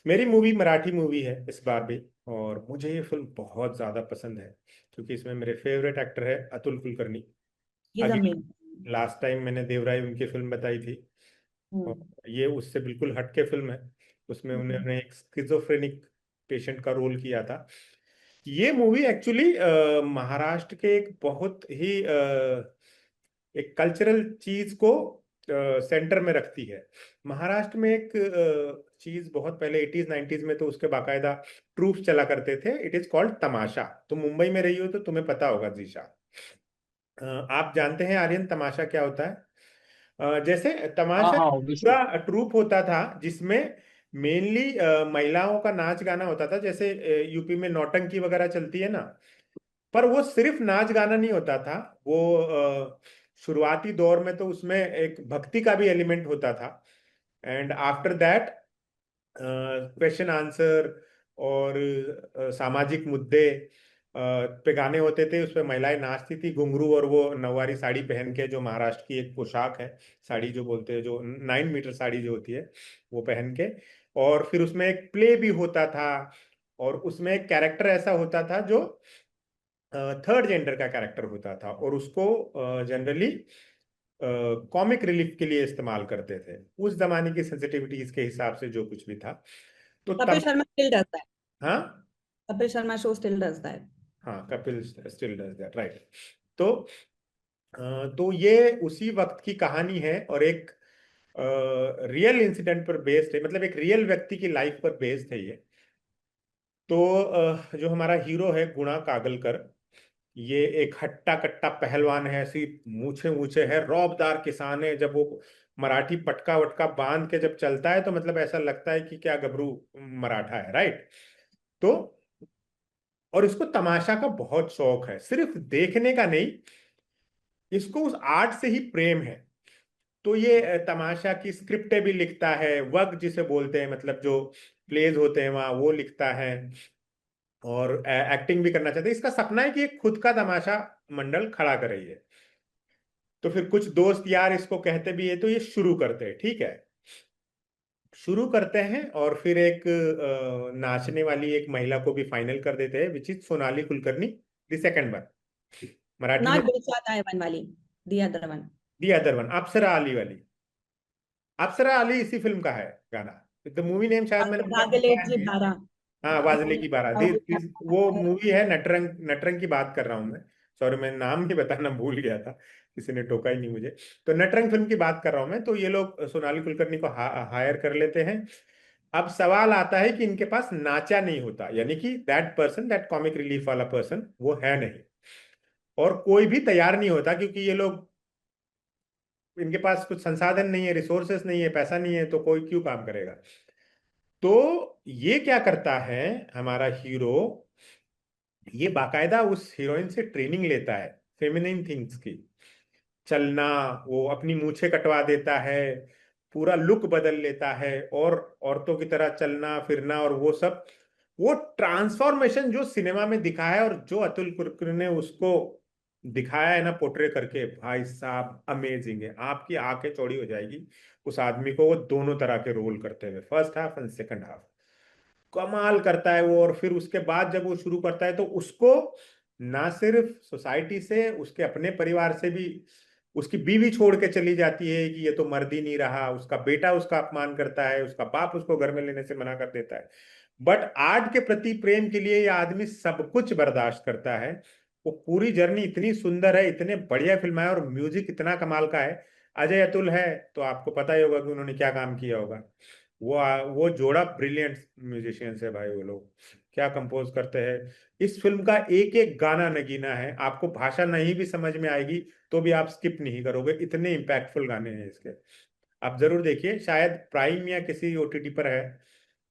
मेरी movie Marathi movie है इस बार भी। और मुझे ये फिल्म बहुत ज्यादा पसंद है क्योंकि इसमें मेरे फेवरेट एक्टर है Atul Kulkarni. Is again, amazing. Last time मैंने देवराय उनकी फिल्म बताई थी, और हम्म। ये उससे बिल्कुल हटके फिल्म है। उसमें उन्होंने एक स्किज़ोफ्रेनिक पेशेंट का रोल किया था। ये मूवी एक्चुअली महाराष्ट्र के एक बहुत ही एक कल्चरल चीज को सेंटर में रखती है। महाराष्ट्र में एक चीज बहुत पहले 80s 90s में तो उसके बाकायदा ट्रूप्स चला करते थे। इट इज कॉल्ड तमाशा। तुम मुंबई में रही हो तो तुम्हें पता होगा जीशा। आप जानते हैं आर्यन तमाशा क्या होता है? जैसे हाँ तमाशा हाँ, ऑब्वियसली। पूरा ट्रूप होता था जिसमें मेनली महिलाओं का नाच गाना होता था। जैसे यूपी में नौटंकी वगैरह चलती है ना, पर वो सिर्फ नाच गाना नहीं होता था। वो शुरुआती दौर में तो उसमें एक भक्ति का भी एलिमेंट होता था। And after that question answer और सामाजिक मुद्दे पे गाने होते थे। उसपे महिलाएं नाचती थी घुंघरू और वो नौवारी साड़ी पहन के, जो महाराष्ट्र की एक पोशाक है, साड़ी जो बोलते हैं, जो 9 मीटर साड़ी जो होती है वो पहन के। और फिर उसमें एक प्ले भी होता था, और उसमें एक कैरेक्टर ऐसा होता था जो थर्ड जेंडर का कैरेक्टर होता था, और उसको जनरली कॉमिक रिलीफ के लिए इस्तेमाल करते थे उस जमाने की सेंसिटिविटीज के हिसाब से, जो कुछ भी था। तो कपिल तब शर्मा स्टिल डज दैट। हाँ, Kapil Sharma show still does that. हाँ, Kapil still does that, right. तो तो ये उसी वक्त की कहानी है, और एक रियल इंसिडेंट पर बेस्ड है, मतलब एक रियल व्यक्ति की लाइफ पर बेस्ड है ये। तो जो हमारा हीरो है गुणा कागलकर, ये एक हट्टा कट्टा पहलवान है। ऐसी मूछे मूछे है, रौबदार किसान है। जब वो मराठी पटका वटका बांध के जब चलता है तो मतलब ऐसा लगता है कि क्या गबरू मराठा है, राइट। तो और इसको तमाशा का बहुत शौक है, सिर्फ देखने का नहीं, इसको उस आर्ट से ही प्रेम है। तो ये तमाशा की स्क्रिप्टें भी लिखता है, वर्क जिसे बोलते हैं, मतलब जो प्लेज होते हैं वहाँ वो लिखता है, और एक्टिंग भी करना चाहते हैं। इसका सपना है कि एक खुद का तमाशा मंडल खड़ा करे ये। तो फिर कुछ दोस्त यार इसको कहते भी है, तो ये शुरू करते हैं, ठीक है। शुरू करते हैं और फिर एक नाचने वाली एक महिला को भी फाइनल कर देते हैं, which is Sonali Kulkarni, the second one. Marathi में नॉट दिलशाद आयमन वाली, the other one. The other one, Apsara Ali वाली। अप्सरा अली इसी फिल्म का है गाना। द मूवी नेम शायद मैंने भागले बताया जी नहीं है। बारा। हाँ, वाजले की बारात, वो मूवी है नटरंग। नटरंग की बात कर रहा हूँ मैं। सॉरी, मैं नाम ही बताना भूल गया था, किसी ने टोका ही नहीं मुझे। तो नटरंग फिल्म की बात कर रहा हूँ मैं। तो ये लोग सोनाली कुलकर्णी को हायर कर लेते हैं। अब सवाल आता है कि इनके पास नाचा नहीं होता, यानी कि that person, that comic relief वाला पर्सन वो है नहीं, और कोई भी तैयार नहीं होता, क्योंकि ये लोग, इनके पास कुछ संसाधन नहीं है, रिसोर्सेस नहीं है, पैसा नहीं है, तो कोई क्यों काम करेगा। तो ये क्या करता है हमारा हीरो, ये बाकायदा उस हीरोइन से ट्रेनिंग लेता है फेमिनिन थिंग्स की। चलना, वो अपनी मूछें कटवा देता है, पूरा लुक बदल लेता है, और औरतों की तरह चलना फिरना और वो सब। वो ट्रांसफॉर्मेशन जो सिनेमा में दिखाया है, और जो अतुल कुरकुरे ने उसको दिखाया है ना पोर्ट्रे करके, भाई साहब अमेजिंग है। आपकी आंखें चौड़ी हो जाएगी उस आदमी को वो दोनों तरह के रोल करते हुए, first half and second half. कमाल करता है वो। और फिर उसके बाद जब वो शुरू करता है तो उसको ना सिर्फ सोसाइटी से, उसके अपने परिवार से भी, उसकी बीवी छोड़ के चली जाती है कि ये तो मर्द ही नहीं रहा, उसका बेटा उसका अपमान करता है, उसका बाप उसको घर में लेने से मना कर देता है, बट आर्ट के प्रति प्रेम के लिए ये आदमी सब कुछ बर्दाश्त करता है। वो पूरी जर्नी इतनी सुंदर है, इतने बढ़िया फिल्म है, और म्यूजिक इतना कमाल का है। अजय अतुल है तो आपको पता ही होगा कि उन्होंने क्या काम किया होगा। वो जोड़ा ब्रिलियंट म्यूजिशियंस है भाई। वो लोग क्या कंपोज करते हैं। इस फिल्म का एक एक गाना नगीना है, आपको भाषा नहीं भी समझ में आएगी तो भी आप स्किप नहीं करोगे, इतने इम्पैक्टफुल गाने हैं इसके। आप जरूर देखिए, शायद प्राइम या किसी ओटीटी पर है।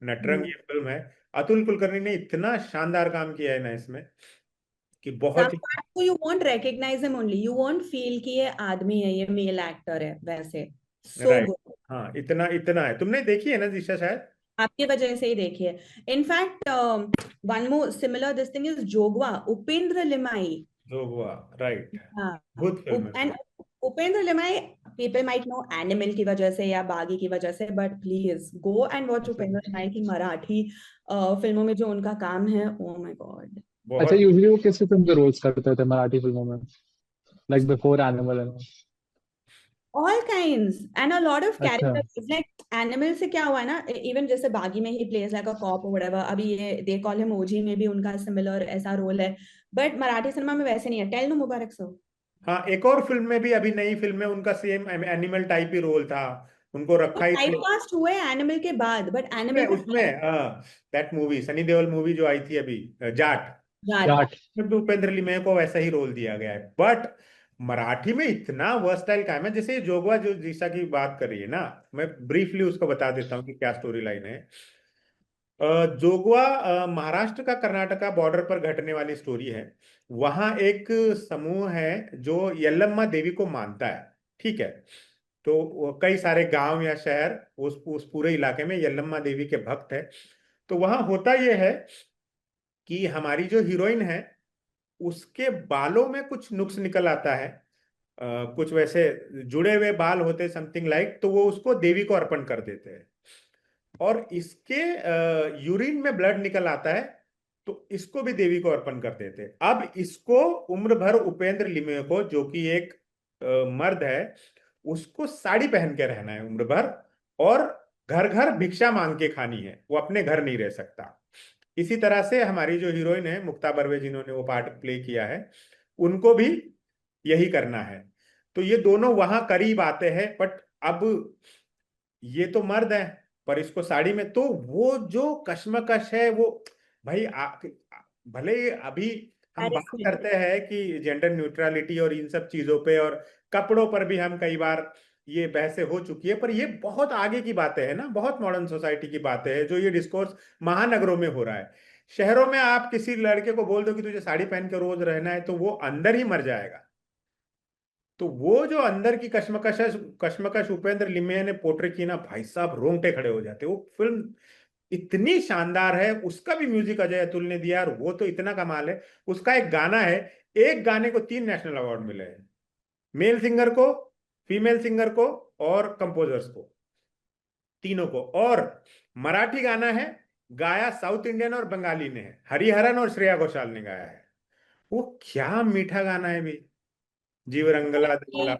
नटरंग ये फिल्म है। अतुल कुलकर्णी ने इतना शानदार काम किया है ना इसमें, कि बहुत Some ही। parts को you won't recognize him only. You won't feel कि ये आदमी है, ये मेल एक्टर है वैसे। So right. good. हाँ, इतना इतना है। तुमने देखी है ना दिशा शायद? आपके वजह से ही देखिए। In fact one more similar this thing is Jogwa, Upendra Limaye. जो हुआ, राइट। हाँ। भूत फिल्म है एंड वो। Upendra Limaye people might know animal की वजह से या बागी की वजह से, but please go and watch अच्छा, उपेंद्र लिमाय की मराठी फिल्मों में जो उनका काम है, ओ माय गॉड। अच्छा, बहुत। यूजुअली वो किस किस्म के रोल्स करते थे मराठी फिल्मों में, like before animal and? All kinds and a lot of अच्छा। characters. Like animal से क्या हुआ है ना, even जैसे बागी में ही plays like a cop or whatever, अभी ये they call him OG में भी उनका similar ऐसा रोल है, बट मराठी सिनेमा में वैसे नहीं है। टेल नो मुबारक सर। हाँ, एक और फिल्म में भी, अभी नई फिल्म में उनका सेम एनिमल टाइप ही रोल था, उनको वो रखा ही था। टाइपकास्ट हुए एनिमल के बाद, बट उसमें एनिमल के उसमें that movie, Sunny Deol movie जो आई थी अभी, जाट, जाट। जाट। में भी उपेंद्र लिमये को वैसा ही रोल दिया गया है। बट मराठी में इतना वर्सटाइल काम है। जैसे ये जोगवा जो जिसा की बात कर रही है ना, मैं ब्रीफली उसको बता देता हूँ कि क्या स्टोरी लाइन है। जोगवा महाराष्ट्र का कर्नाटका बॉर्डर पर घटने वाली स्टोरी है। वहां एक समूह है जो यल्लम्मा देवी को मानता है, ठीक है। तो कई सारे गांव या शहर उस पूरे इलाके में यल्लम्मा देवी के भक्त है। तो वहां होता यह है कि हमारी जो हीरोइन है, उसके बालों में कुछ नुक्स निकल आता है, कुछ वैसे जुड़े हुए बाल होते, समथिंग लाइक, तो वो उसको देवी को अर्पण कर देते हैं। और इसके यूरिन में ब्लड निकल आता है, तो इसको भी देवी को अर्पण कर देते हैं। अब इसको उम्र भर उपेंद्र लिमये को, जो कि एक मर्द है, उसको साड़ी पहन के रहना है उम्र भर, और घर घर भिक्षा मांग के खानी है, वो अपने घर नहीं रह सकता। इसी तरह से हमारी जो हीरोइन है मुक्ता बर्वे, जिन्होंने वो पार्ट प्ले किया है, उनको भी यही करना है। तो ये दोनों वहां करीब आते हैं, बट अब ये तो मर्द है, पर इसको साड़ी में, तो वो जो कश्मकश है वो, भाई भले अभी हम बात करते हैं कि जेंडर न्यूट्रलिटी और इन सब चीजों पे, और कपड़ों पर भी हम कई बार ये बहसें हो चुकी है, पर ये बहुत आगे की बातें हैं ना, बहुत मॉडर्न सोसाइटी की बातें हैं, जो ये डिस्कोर्स महानगरों में हो रहा है। शहरों में आप किसी लड़के को बोल दो कि तुझे साड़ी पहन के रोज रहना है, तो वो अंदर ही मर जाएगा। तो वो जो अंदर की कश्मकश कश्मकश उपेंद्र लिमये ने पोर्ट्रे की ना, भाई साहब रोंगटे खड़े हो जाते। वो फिल्म इतनी शानदार है, उसका भी म्यूजिक अजय अतुल ने दिया, और वो तो इतना कमाल है। उसका एक गाना है, एक गाने को 3 नेशनल अवार्ड मिले हैं, मेल सिंगर को, फीमेल सिंगर को, और कंपोजर्स को, तीनों को। और मराठी गाना है, गाया साउथ इंडियन और बंगाली ने है, हरिहरन और श्रेया घोषाल ने गाया है। वो क्या मीठा गाना है भी, जीव रंगला दिंगला।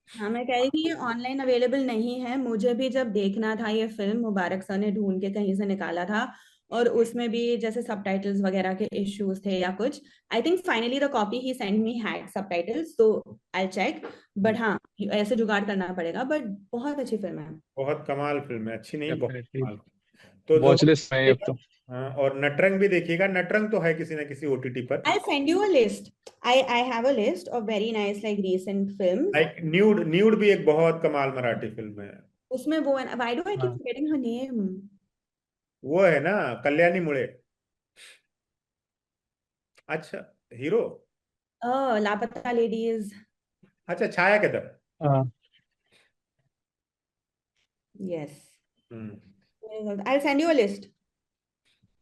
हाँ, मैं कह रही थी ये ऑनलाइन अवेलेबल नहीं है। मुझे भी जब देखना था ये फिल्म, मुबारक सर ने ढूंढ के कहीं से निकाला था, और उसमें भी जैसे सबटाइटल्स वगैरह के इश्यूज थे या कुछ। I think finally the copy he send me had subtitles, तो आई चेक। बट हाँ, ऐसे जुगाड़ करना पड़ेगा, बट बहुत अच्छी फिल्म है। बहुत कमाल फिल्म है, अच्छी नहीं, बहुत डेफिनेटली। कमाल। तो जो, वॉच लिस्ट में है अब तो। हाँ, और नटरंग भी देखिएगा। नटरंग तो है किसी ना किसी ओटीटी पर। I'll send you a list. I have a list of very nice like recent films. Like nude, nude भी एक बहुत कमाल मराठी फिल्म है। उसमें वो है, why do I keep हाँ। forgetting her name? वो है ना, कल्याणी मुळे। अच्छा, हीरो, लापता लेडीज। अच्छा, छाया केदर। हाँ। Yes. Hmm. I'll send you a list.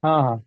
हाँ। हाँ।